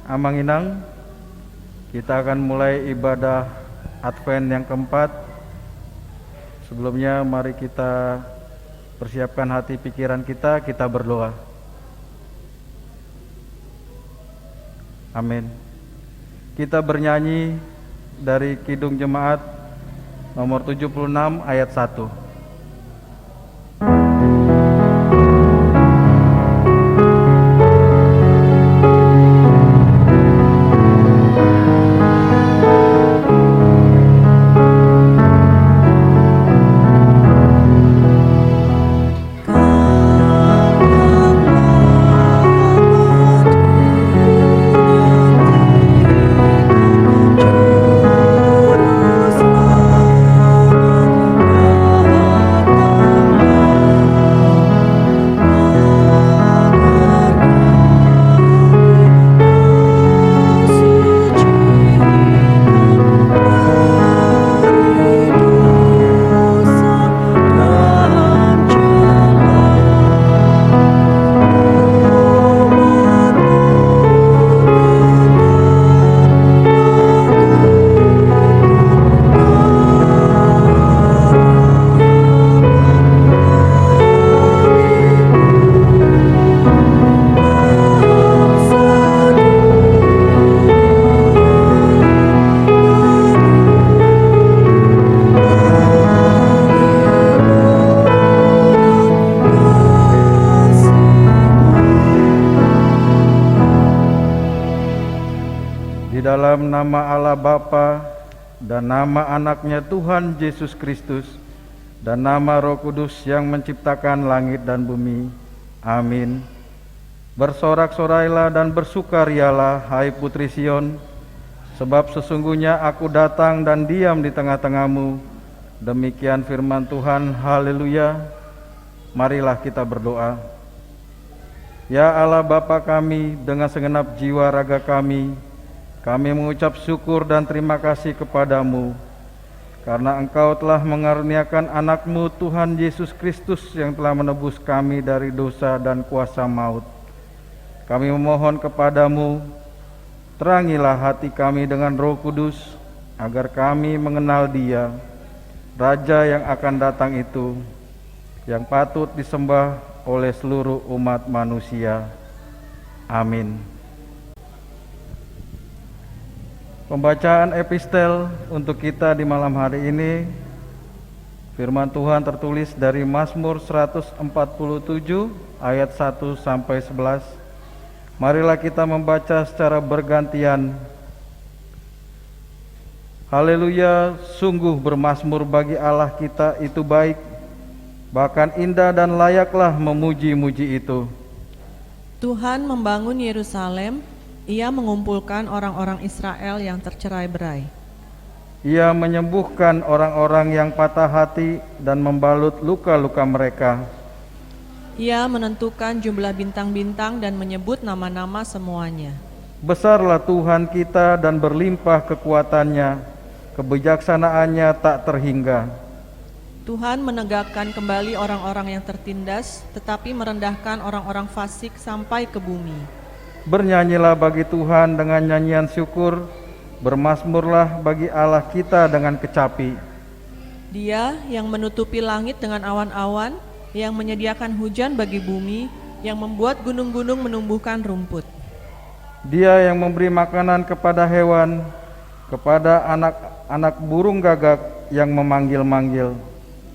Amanginang, kita akan mulai ibadah Advent yang keempat. Sebelumnya mari kita persiapkan hati pikiran kita berdoa. Amin. Kita bernyanyi dari Kidung Jemaat nomor 76 ayat 1. Dalam nama Allah Bapa dan nama anaknya Tuhan Yesus Kristus dan nama Roh Kudus yang menciptakan langit dan bumi. Amin. Bersorak-sorailah dan bersukarialah, hai Putri Sion, sebab sesungguhnya aku datang dan diam di tengah-tengahmu. Demikian firman Tuhan. Haleluya. Marilah kita berdoa. Ya Allah Bapa kami, dengan segenap jiwa raga kami mengucap syukur dan terima kasih kepadamu karena Engkau telah mengaruniakan anak-Mu Tuhan Yesus Kristus yang telah menebus kami dari dosa dan kuasa maut. Kami memohon kepadamu, terangilah hati kami dengan Roh Kudus agar kami mengenal Dia, Raja yang akan datang itu, yang patut disembah oleh seluruh umat manusia. Amin. Pembacaan epistel untuk kita di malam hari ini, firman Tuhan tertulis dari Mazmur 147 ayat 1 sampai 11. Marilah kita membaca secara bergantian. Haleluya, sungguh bermazmur bagi Allah kita itu baik, bahkan indah dan layaklah memuji-muji itu. Tuhan membangun Yerusalem, Ia mengumpulkan orang-orang Israel yang tercerai-berai. Ia menyembuhkan orang-orang yang patah hati dan membalut luka-luka mereka. Ia menentukan jumlah bintang-bintang dan menyebut nama-nama semuanya. Besarlah Tuhan kita dan berlimpah kekuatannya, kebijaksanaannya tak terhingga. Tuhan menegakkan kembali orang-orang yang tertindas, tetapi merendahkan orang-orang fasik sampai ke bumi. Bernyanyilah bagi Tuhan dengan nyanyian syukur, bermazmurlah bagi Allah kita dengan kecapi. Dia yang menutupi langit dengan awan-awan, yang menyediakan hujan bagi bumi, yang membuat gunung-gunung menumbuhkan rumput. Dia yang memberi makanan kepada hewan, kepada anak-anak burung gagak yang memanggil-manggil.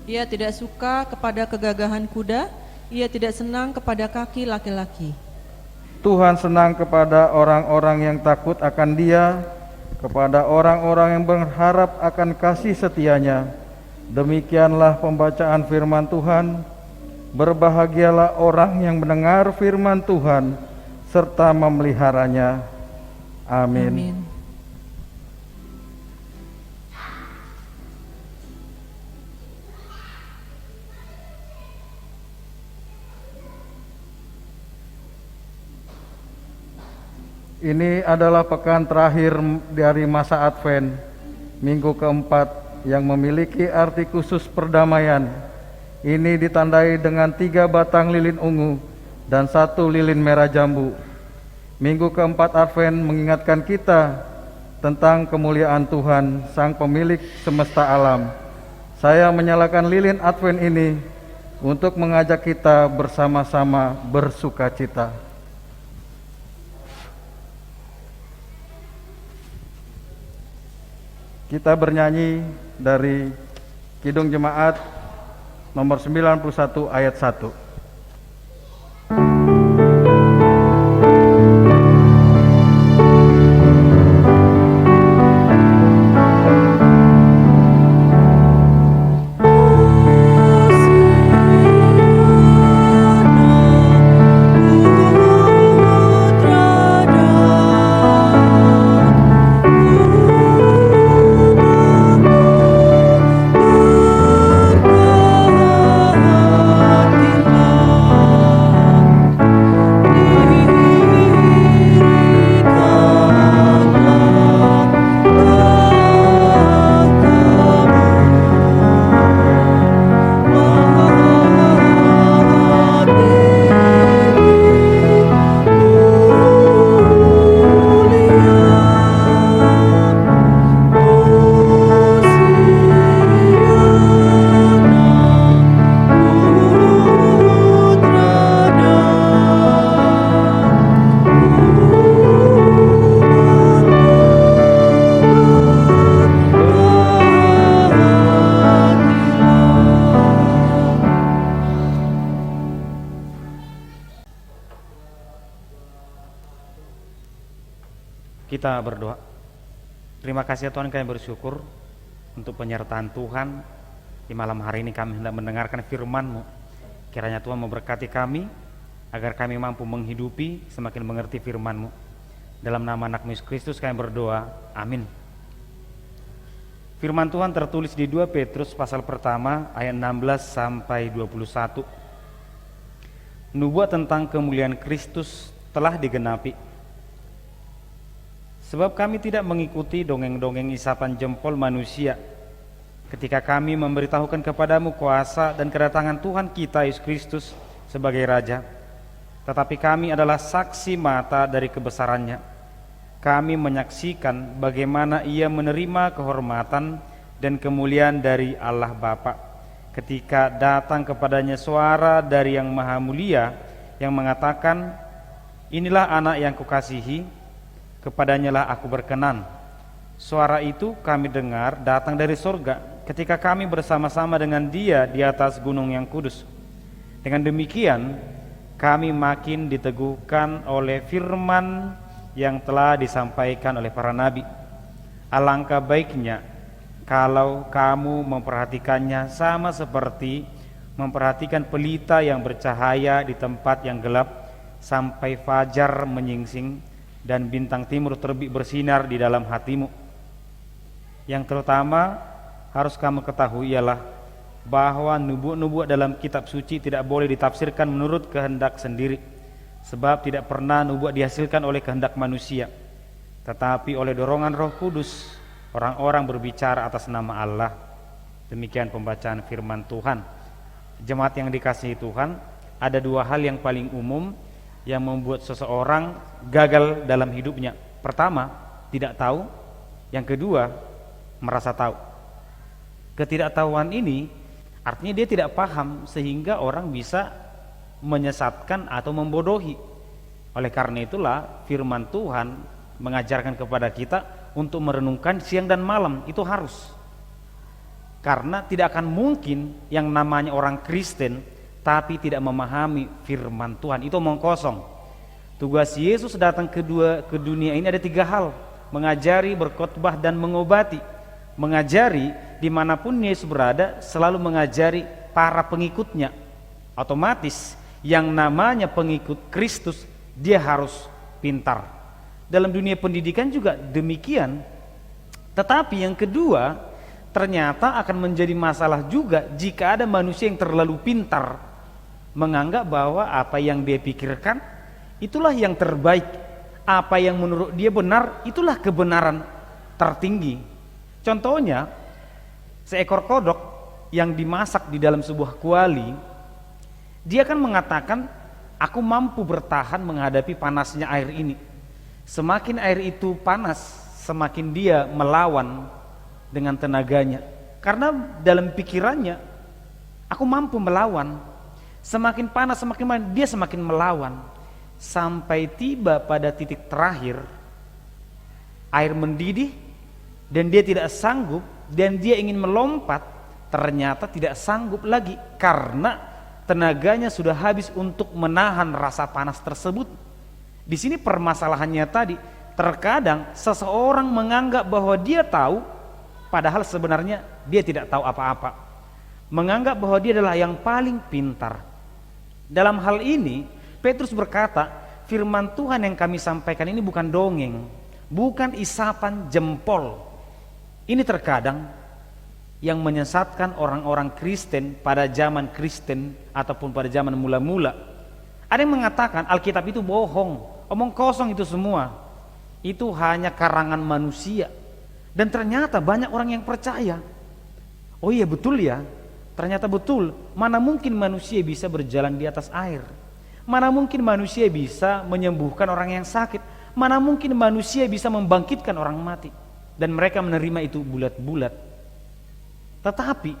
Ia tidak suka kepada kegagahan kuda, ia tidak senang kepada kaki laki-laki. Tuhan senang kepada orang-orang yang takut akan Dia, kepada orang-orang yang berharap akan kasih setianya. Demikianlah pembacaan firman Tuhan. Berbahagialah orang yang mendengar firman Tuhan serta memeliharanya. Amin. Amin. Ini adalah pekan terakhir dari masa Advent, minggu keempat yang memiliki arti khusus perdamaian. Ini ditandai dengan 3 batang lilin ungu dan 1 lilin merah jambu. Minggu keempat Advent mengingatkan kita tentang kemuliaan Tuhan, Sang Pemilik semesta alam. Saya menyalakan lilin Advent ini untuk mengajak kita bersama-sama bersukacita. Kita bernyanyi dari Kidung Jemaat nomor 91 ayat 1. Kita berdoa. Terima kasih ya Tuhan, kami bersyukur untuk penyertaan Tuhan. Di malam hari ini kami hendak mendengarkan firman-Mu. Kiranya Tuhan memberkati kami, agar kami mampu menghidupi, semakin mengerti firman-Mu. Dalam nama anak Yesus Kristus kami berdoa, amin. Firman Tuhan tertulis di 2 Petrus pasal pertama ayat 16 sampai 21. Nubuat tentang kemuliaan Kristus telah digenapi. Sebab kami tidak mengikuti dongeng-dongeng isapan jempol manusia ketika kami memberitahukan kepadamu kuasa dan kedatangan Tuhan kita Yesus Kristus sebagai Raja. Tetapi kami adalah saksi mata dari kebesarannya. Kami menyaksikan bagaimana Ia menerima kehormatan dan kemuliaan dari Allah Bapa ketika datang kepadanya suara dari Yang Maha Mulia yang mengatakan, "Inilah anak yang kukasihi, kepadanya lah aku berkenan." Suara itu kami dengar datang dari surga ketika kami bersama-sama dengan Dia di atas gunung yang kudus. Dengan demikian kami makin diteguhkan oleh firman yang telah disampaikan oleh para nabi. Alangkah baiknya kalau kamu memperhatikannya sama seperti memperhatikan pelita yang bercahaya di tempat yang gelap sampai fajar menyingsing dan bintang timur terbit bersinar di dalam hatimu. Yang terutama harus kamu ketahui ialah bahwa nubuat-nubuat dalam kitab suci tidak boleh ditafsirkan menurut kehendak sendiri, sebab tidak pernah nubuat dihasilkan oleh kehendak manusia, tetapi oleh dorongan Roh Kudus orang-orang berbicara atas nama Allah. Demikian pembacaan firman Tuhan. Jemaat yang dikasihi Tuhan, ada dua hal yang paling umum yang membuat seseorang gagal dalam hidupnya. Pertama, tidak tahu. Yang kedua, merasa tahu. Ketidaktahuan ini artinya dia tidak paham, sehingga orang bisa menyesatkan atau membodohi. Oleh karena itulah firman Tuhan mengajarkan kepada kita untuk merenungkan siang dan malam. Itu harus. Karena tidak akan mungkin yang namanya orang Kristen tapi tidak memahami firman Tuhan. Itu omong kosong. Tugas Yesus datang ke dunia ini ada 3 hal: mengajari, berkhotbah, dan mengobati. Mengajari, dimanapun Yesus berada, selalu mengajari para pengikutnya. Otomatis yang namanya pengikut Kristus, dia harus pintar. Dalam dunia pendidikan juga demikian. Tetapi yang kedua, ternyata akan menjadi masalah juga jika ada manusia yang terlalu pintar, menganggap bahwa apa yang dia pikirkan itulah yang terbaik, apa yang menurut dia benar itulah kebenaran tertinggi. Contohnya, seekor kodok yang dimasak di dalam sebuah kuali, dia kan mengatakan, aku mampu bertahan menghadapi panasnya air ini. Semakin air itu panas, semakin dia melawan dengan tenaganya. Karena dalam pikirannya, aku mampu melawan. Semakin panas, semakin panas, dia semakin melawan. Sampai tiba pada titik terakhir, air mendidih dan dia tidak sanggup, dan dia ingin melompat, ternyata tidak sanggup lagi karena tenaganya sudah habis untuk menahan rasa panas tersebut. Di sini permasalahannya tadi, terkadang seseorang menganggap bahwa dia tahu, padahal sebenarnya dia tidak tahu apa-apa. Menganggap bahwa dia adalah yang paling pintar. Dalam hal ini, Petrus berkata, firman Tuhan yang kami sampaikan ini bukan dongeng, bukan isapan jempol. Ini terkadang yang menyesatkan orang-orang Kristen pada zaman Kristen ataupun pada zaman mula-mula. Ada yang mengatakan Alkitab itu bohong, omong kosong itu semua. Itu hanya karangan manusia. Dan ternyata banyak orang yang percaya. Oh iya betul ya, ternyata betul. Mana mungkin manusia bisa berjalan di atas air? Mana mungkin manusia bisa menyembuhkan orang yang sakit? Mana mungkin manusia bisa membangkitkan orang mati? Dan mereka menerima itu bulat-bulat. Tetapi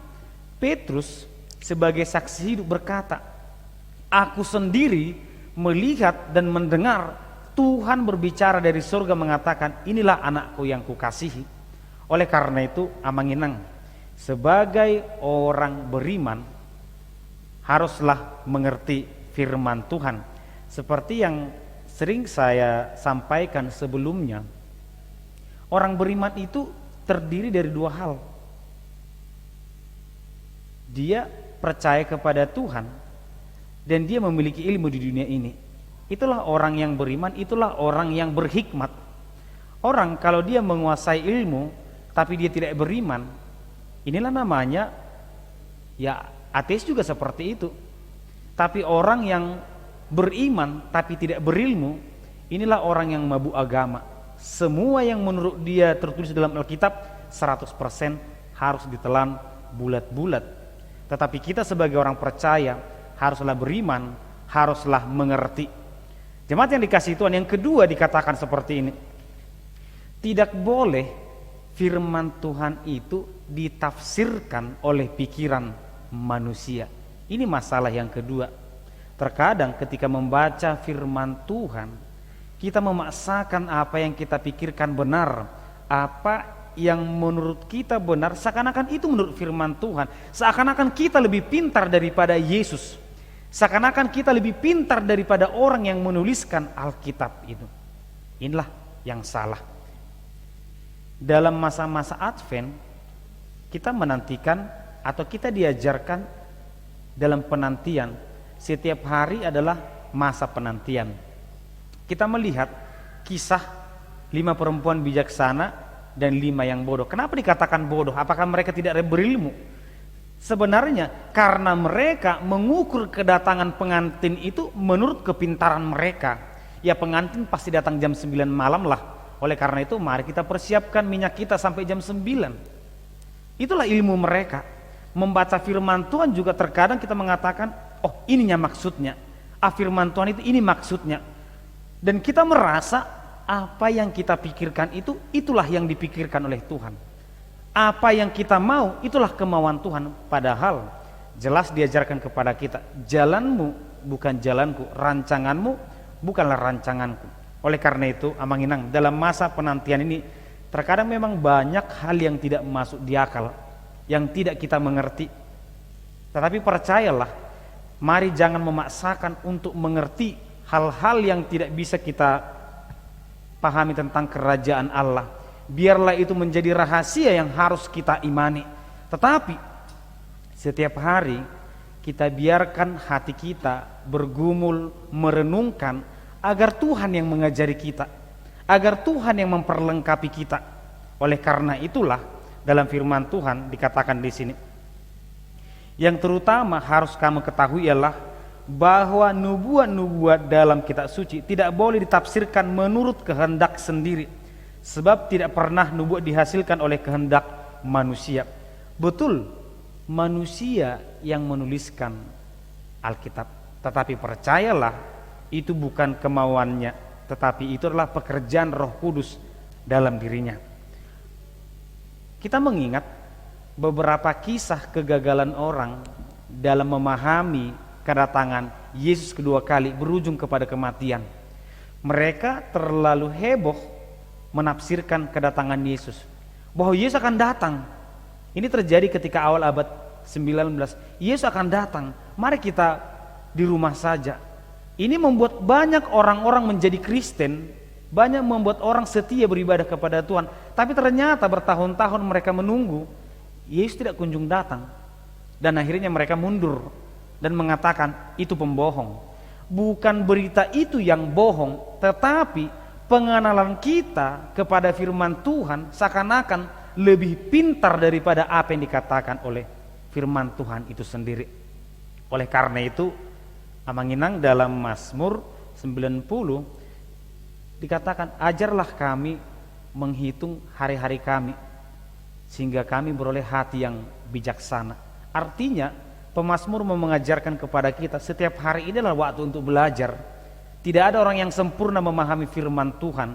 Petrus sebagai saksi hidup berkata, aku sendiri melihat dan mendengar Tuhan berbicara dari surga mengatakan, inilah anakku yang kukasihi. Oleh karena itu, Amanginang, sebagai orang beriman haruslah mengerti firman Tuhan. Seperti yang sering saya sampaikan sebelumnya, orang beriman itu terdiri dari dua hal. Dia percaya kepada Tuhan dan dia memiliki ilmu di dunia ini. Itulah orang yang beriman, itulah orang yang berhikmat. Orang kalau dia menguasai ilmu tapi dia tidak beriman, inilah namanya ya ateis juga seperti itu. Tapi orang yang beriman tapi tidak berilmu, inilah orang yang mabuk agama. Semua yang menurut dia tertulis dalam Alkitab 100% harus ditelan bulat-bulat. Tetapi kita sebagai orang percaya haruslah beriman, haruslah mengerti. Jemaat yang dikasihi Tuhan, yang kedua dikatakan seperti ini. Tidak boleh firman Tuhan itu ditafsirkan oleh pikiran manusia. Ini masalah yang kedua. Terkadang ketika membaca firman Tuhan, kita memaksakan apa yang kita pikirkan benar, apa yang menurut kita benar, seakan-akan itu menurut firman Tuhan. Seakan-akan kita lebih pintar daripada Yesus. Seakan-akan kita lebih pintar daripada orang yang menuliskan Alkitab itu. Inilah yang salah. Dalam masa-masa Advent, kita menantikan atau kita diajarkan dalam penantian. Setiap hari adalah masa penantian. Kita melihat kisah 5 perempuan bijaksana dan 5 yang bodoh. Kenapa dikatakan bodoh? Apakah mereka tidak berilmu? Sebenarnya karena mereka mengukur kedatangan pengantin itu menurut kepintaran mereka. Ya pengantin pasti datang jam 9 malam lah. Oleh karena itu mari kita persiapkan minyak kita sampai jam 9. Itulah ilmu mereka. Membaca firman Tuhan juga terkadang kita mengatakan, oh ininya maksudnya. Firman Tuhan itu ini maksudnya. Dan kita merasa apa yang kita pikirkan itu, itulah yang dipikirkan oleh Tuhan. Apa yang kita mau, itulah kemauan Tuhan. Padahal jelas diajarkan kepada kita, jalanmu bukan jalanku, rancanganmu bukanlah rancanganku. Oleh karena itu, Amanginang, dalam masa penantian ini terkadang memang banyak hal yang tidak masuk di akal, yang tidak kita mengerti. Tetapi percayalah, mari jangan memaksakan untuk mengerti hal-hal yang tidak bisa kita pahami tentang kerajaan Allah. Biarlah itu menjadi rahasia yang harus kita imani. Tetapi setiap hari kita biarkan hati kita bergumul, merenungkan agar Tuhan yang mengajari kita, agar Tuhan yang memperlengkapi kita. Oleh karena itulah dalam firman Tuhan dikatakan di sini, yang terutama harus kamu ketahui ialah bahwa nubuat-nubuat dalam kitab suci tidak boleh ditafsirkan menurut kehendak sendiri, sebab tidak pernah nubuat dihasilkan oleh kehendak manusia. Betul, manusia yang menuliskan Alkitab, tetapi percayalah itu bukan kemauannya tetapi itu adalah pekerjaan Roh Kudus dalam dirinya. Kita mengingat beberapa kisah kegagalan orang dalam memahami kedatangan Yesus kedua kali berujung kepada kematian. Mereka terlalu heboh menafsirkan kedatangan Yesus, bahwa Yesus akan datang. Ini terjadi ketika awal abad 19. Yesus akan datang, mari kita di rumah saja. Ini membuat banyak orang-orang menjadi Kristen, banyak membuat orang setia beribadah kepada Tuhan. Tapi ternyata bertahun-tahun mereka menunggu, Yesus tidak kunjung datang. Dan akhirnya mereka mundur dan mengatakan itu pembohong. Bukan berita itu yang bohong, tetapi pengenalan kita kepada firman Tuhan seakan-akan lebih pintar daripada apa yang dikatakan oleh firman Tuhan itu sendiri. Oleh karena itu, Amanginang dalam Mazmur 90 dikatakan, ajarlah kami menghitung hari-hari kami sehingga kami beroleh hati yang bijaksana. Artinya pemazmur mau mengajarkan kepada kita setiap hari ini adalah waktu untuk belajar. Tidak ada orang yang sempurna memahami firman Tuhan.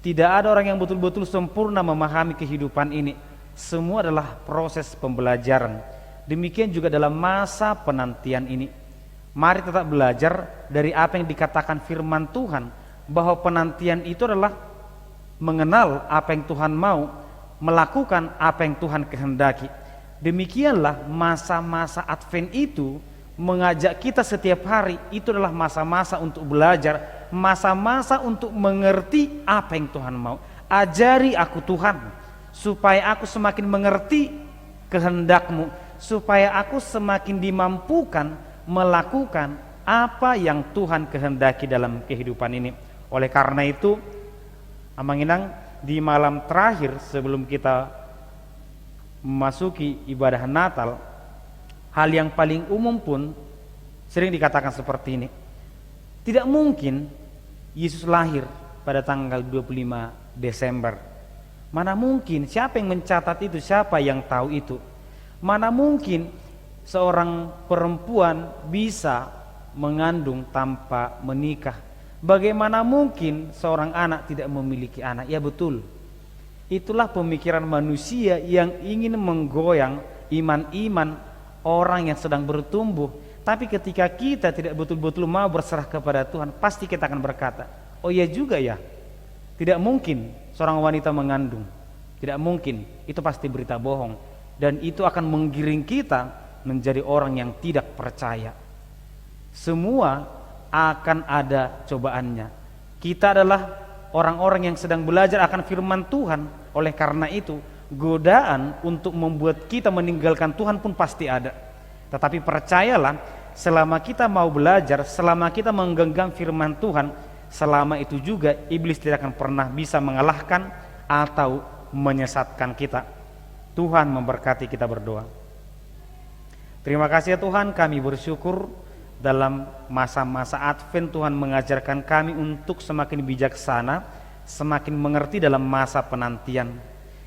Tidak ada orang yang betul-betul sempurna memahami kehidupan ini. Semua adalah proses pembelajaran. Demikian juga dalam masa penantian ini. Mari tetap belajar dari apa yang dikatakan firman Tuhan, bahwa penantian itu adalah mengenal apa yang Tuhan mau, melakukan apa yang Tuhan kehendaki. Demikianlah masa-masa Advent itu mengajak kita setiap hari. Itu adalah masa-masa untuk belajar, masa-masa untuk mengerti apa yang Tuhan mau. Ajari aku Tuhan, supaya aku semakin mengerti kehendak-Mu, supaya aku semakin dimampukan melakukan apa yang Tuhan kehendaki dalam kehidupan ini. Oleh karena itu, Amanginang di malam terakhir sebelum kita memasuki ibadah Natal, hal yang paling umum pun sering dikatakan seperti ini. Tidak mungkin Yesus lahir pada tanggal 25 Desember. Mana mungkin, siapa yang mencatat itu, siapa yang tahu itu? Mana mungkin seorang perempuan bisa mengandung tanpa menikah? Bagaimana mungkin seorang anak tidak memiliki anak? Ya betul, itulah pemikiran manusia yang ingin menggoyang iman-iman orang yang sedang bertumbuh. Tapi ketika kita tidak betul-betul mau berserah kepada Tuhan, pasti kita akan berkata, oh iya juga ya, tidak mungkin seorang wanita mengandung, tidak mungkin, itu pasti berita bohong. Dan itu akan menggiring kita menjadi orang yang tidak percaya. Semua akan ada cobaannya. Kita adalah orang-orang yang sedang belajar akan firman Tuhan. Oleh karena itu, godaan untuk membuat kita meninggalkan Tuhan pun pasti ada. Tetapi percayalah, selama kita mau belajar, selama kita menggenggam firman Tuhan, selama itu juga iblis tidak akan pernah bisa mengalahkan atau menyesatkan kita. Tuhan memberkati, kita berdoa. Terima kasih ya Tuhan, kami bersyukur dalam masa-masa Advent Tuhan mengajarkan kami untuk semakin bijaksana, semakin mengerti dalam masa penantian.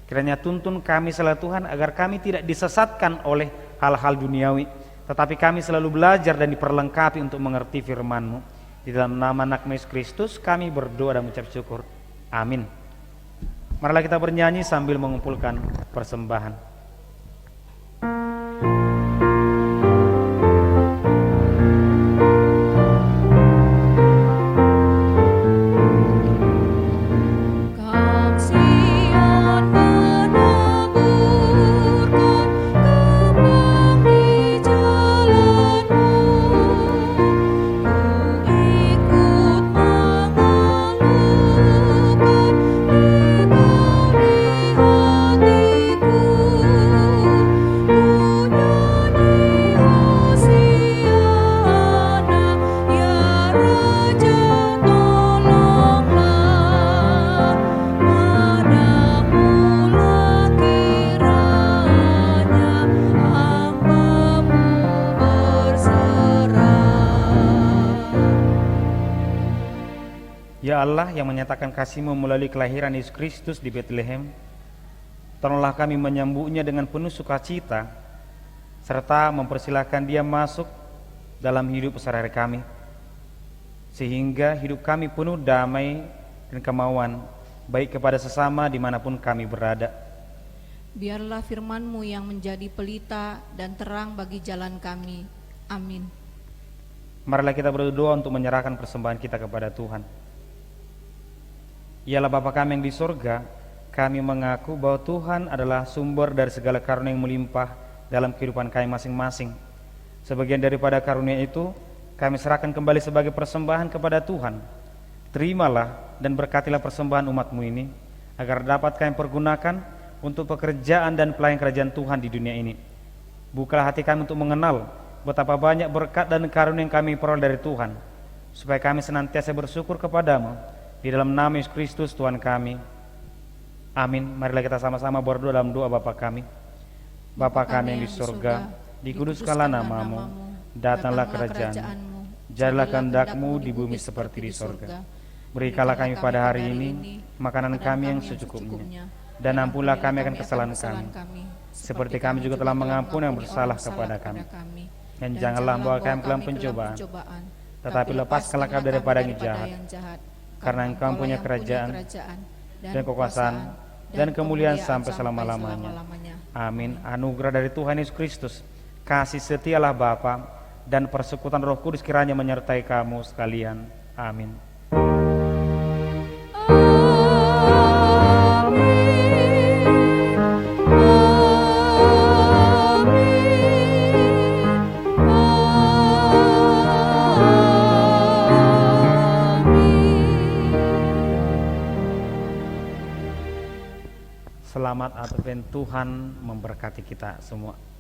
Kiranya tuntun kami selalu Tuhan agar kami tidak disesatkan oleh hal-hal duniawi, tetapi kami selalu belajar dan diperlengkapi untuk mengerti firman-Mu. Di dalam nama anak Yesus Kristus kami berdoa dan mengucap syukur. Amin. Marilah kita bernyanyi sambil mengumpulkan persembahan. Ya Allah yang menyatakan kasih-Mu melalui kelahiran Yesus Kristus di Bethlehem, tolonglah kami menyambutnya dengan penuh sukacita, serta mempersilahkan Dia masuk dalam hidup sehari-hari kami. sehingga hidup kami penuh damai dan kemauan, baik kepada sesama dimanapun kami berada. Biarlah firman-Mu yang menjadi pelita dan terang bagi jalan kami. Amin. Marilah kita berdoa untuk menyerahkan persembahan kita kepada Tuhan. Ialah Bapa kami yang di sorga, kami mengaku bahwa Tuhan adalah sumber dari segala karunia yang melimpah dalam kehidupan kami masing-masing. Sebagian daripada karunia itu kami serahkan kembali sebagai persembahan kepada Tuhan. Terimalah dan berkatilah persembahan umat-Mu ini, agar dapat kami pergunakan untuk pekerjaan dan pelayanan kerajaan Tuhan di dunia ini. Bukalah hati kami untuk mengenal betapa banyak berkat dan karunia yang kami peroleh dari Tuhan, supaya kami senantiasa bersyukur kepada-Mu, di dalam nama Yesus Kristus Tuhan kami. Amin. Marilah kita sama-sama berdoa dalam doa Bapa kami. Bapa kami yang di surga, dikuduskanlah nama-Mu, datanglah kerajaan-Mu, jadilah kehendak-Mu di bumi seperti di surga. Berikanlah kami pada hari ini makanan kami yang secukupnya, dan ampunlah kami akan kesalahan kami, seperti kami juga telah mengampuni yang bersalah kepada kami. Dan janganlah membawa kami ke dalam pencobaan, tetapi lepaskanlah kami daripada yang jahat. Karena Engkau punya kerajaan dan kekuasaan dan kemuliaan sampai selama-lamanya. Amin. Anugerah dari Tuhan Yesus Kristus, kasih setialah Bapa, dan persekutuan Roh Kudus kiranya menyertai kamu sekalian. Amin. Selamat Advent, Tuhan memberkati kita semua.